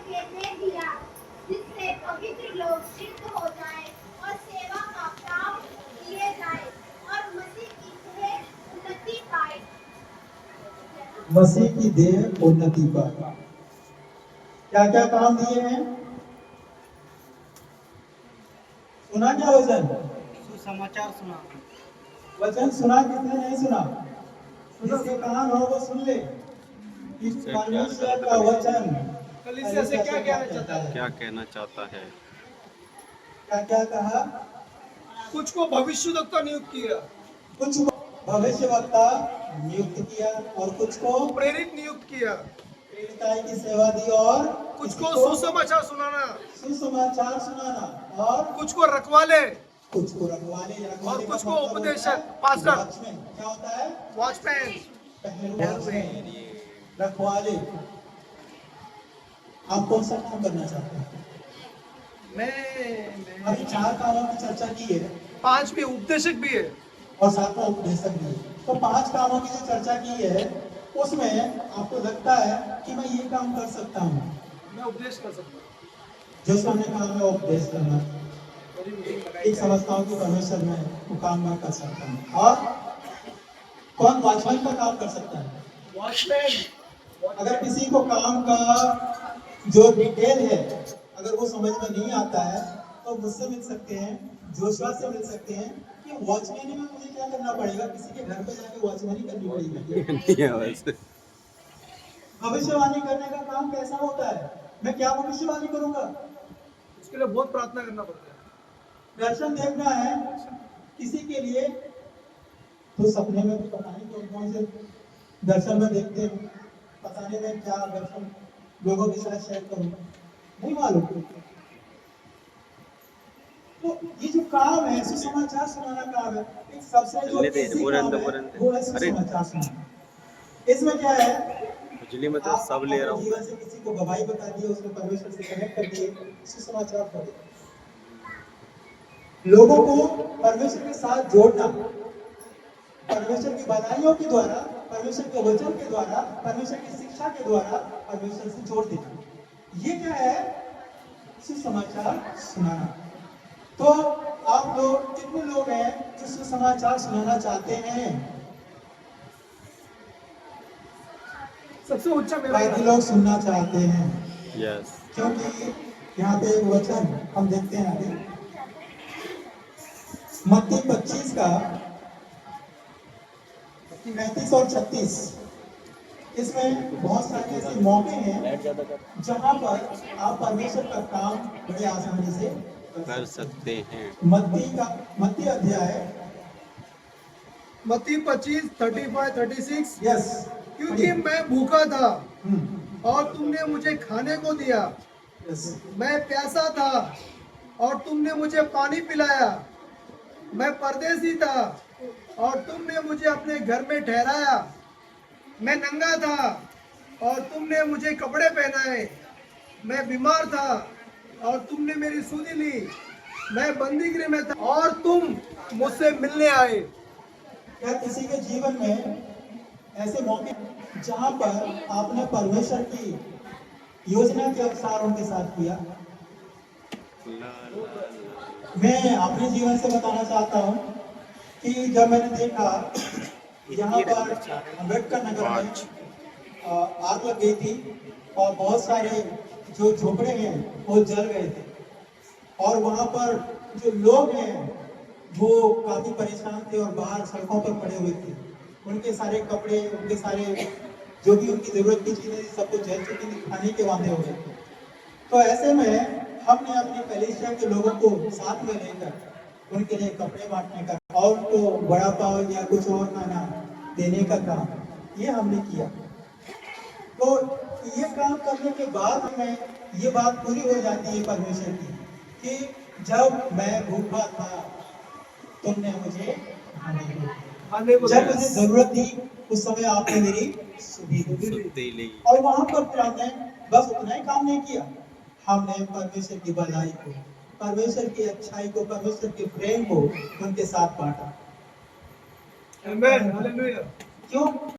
लिए दे दिया, जिससे पवित्र लोग सिद्ध हो जाए और सेवा का काम किए जाए और मसीह की देह उन्नति पाए। मसीह की देह उन्नति पाए। क्या क्या काम दिए हैं? सुना क्या वचन? सुसमाचार सुना। वचन सुना किसने नहीं सुना? जिसके कान हो वो सुन ले कि परमेश्वर का वचन कलीसिया से क्या कहना चाहता है? क्या कहना चाहता है? क्या क्या कहा? कुछ को भविष्यवक्ता नियुक्त किया, कुछ को भविष्यवक्ता नियुक्त किया और कुछ को प्रेरित नियुक्त किया, प्रेरिताई की सेवा दी और कुछ को सुसमाचार सुनाना, सुसमाचार सुनाना और कुछ को रखवाले कुछ को रखवाले और कुछ को उपदेशक, पास्टर, वॉचमैन। क्या होता है? वॉचमैन। पहले वॉचमैन, रखवाले। आप कौन सा काम करना चाहते हैं? मैं अभी 4 कामों की चर्चा की है 5 भी उपदेशक भी है। और 7वां उपदेशक भी है। तो 5 कामों की जो चर्चा की है उसमें आपको लगता है कि मैं ये काम कर सकता हूँ, मैं उपदेश कर सकता हूँ। जो हमने कहा मैं उपदेश करना, एक समझता हूँ कि परमेश्वर में वो काम मैं कर सकता हूँ। और कौन वॉचमैन का काम कर सकता है? वॉचमैन। अगर किसी को काम का जो डिटेल है अगर वो समझ में नहीं आता है तो मुझसे मिल सकते हैं, जोशुआ से मिल सकते हैं कि वॉचमैन में मुझे क्या करना पड़ेगा। किसी के घर पे जाके वॉचमैनी करनी पड़ेगी। भविष्यवाणी करने का काम कैसा होता है? मैं क्या भविष्यवाणी करूंगा? उसके लिए बहुत प्रार्थना करना पड़ता है। दर्शन देखना है किसी के लिए तो सपने में भी पता नहीं कौन से दर्शन में देखते हैं, पता नहीं मैं क्या दर्शन लोगों के साथ शेयर करूंगा, नहीं मालूम। तो ये जो काम है सुसमाचार सुनाना काम है, एक सबसे जो इजी काम है वो है सुसमाचार सुनाना। इसमें क्या है? मतलब सब ले रहा हूँ। जीवन से किसी को गवाही बता दी, उसने परमेश्वर से कनेक्ट कर दिए, सुसमाचार पढ़े। लोगों को परमेश्वर के साथ जोड़ना, परमेश्वर की भलाइयों के द्वारा, परमेश्वर के वचन के द्वारा, परमेश्वर की शिक्षा के द्वारा परमेश्वर से जोड़ देना, ये क्या है? सुसमाचार सुनाना। तो आप लोग कितने लोग हैं जो सुसमाचार सुनाना चाहते हैं? सबसे ऊंचा मेरा बाकी लोग सुनना चाहते हैं। यस। क्योंकि यहाँ पे एक वचन हम देखते हैं आगे, मत्ती 25 का 35 और 36। इसमें बहुत सारे ऐसे मौके हैं जहाँ पर आप परमेश्वर का काम बड़े आसानी से कर सकते हैं। मत्ती अध्याय मत्ती 25, 35, 36। यस। क्योंकि मैं भूखा था और तुमने मुझे खाने को दिया, मैं प्यासा था और तुमने मुझे पानी पिलाया, मैं परदेसी था और तुमने मुझे अपने घर में ठहराया, मैं नंगा था और तुमने मुझे कपड़े पहनाए, मैं बीमार था और तुमने मेरी सुधि ली, मैं बंदीगृह में था और तुम मुझसे मिलने आए। क्या किसी के जीवन में ऐसे मौके जहां पर आपने परमेश्वर की योजना के अनुसार उनके साथ किया? मैं अपने जीवन से बताना चाहता हूं कि जब मैंने देखा यहाँ पर अम्बेडकर नगर में आग लग गई थी और बहुत सारे जो झोपड़े हैं वो जल गए थे और वहाँ पर जो लोग हैं वो काफी परेशान थे और बाहर सड़कों पर पड़े हुए थे। उनके सारे कपड़े, उनके सारे जो भी उनकी जरूरत की चीजें सब कुछ जल चुकी थी, खाने के वादे हो गए थे। तो ऐसे में हमने अपनी कलीसिया के लोगों को साथ में लेकर उनके लिए कपड़े बांटने का और उनको बड़ा पाव या कुछ और खाना देने का काम ये हमने किया। तो ये काम करने के बाद हमें ये बात पूरी हो जाती है परमेश्वर की कि जब मैं भूखा था तुमने मुझे खाने को, जब मुझे जरूरत थी उस समय आपने मेरी सुधि ली। और वहां पर फिर हमने बस उतना ही काम नहीं किया, हमने परमेश्वर की भलाई को, परमेश्वर की अच्छाई को, परमेश्वर के प्रेम को उनके साथ बांटा। आमीन, हालेलुया। क्यों?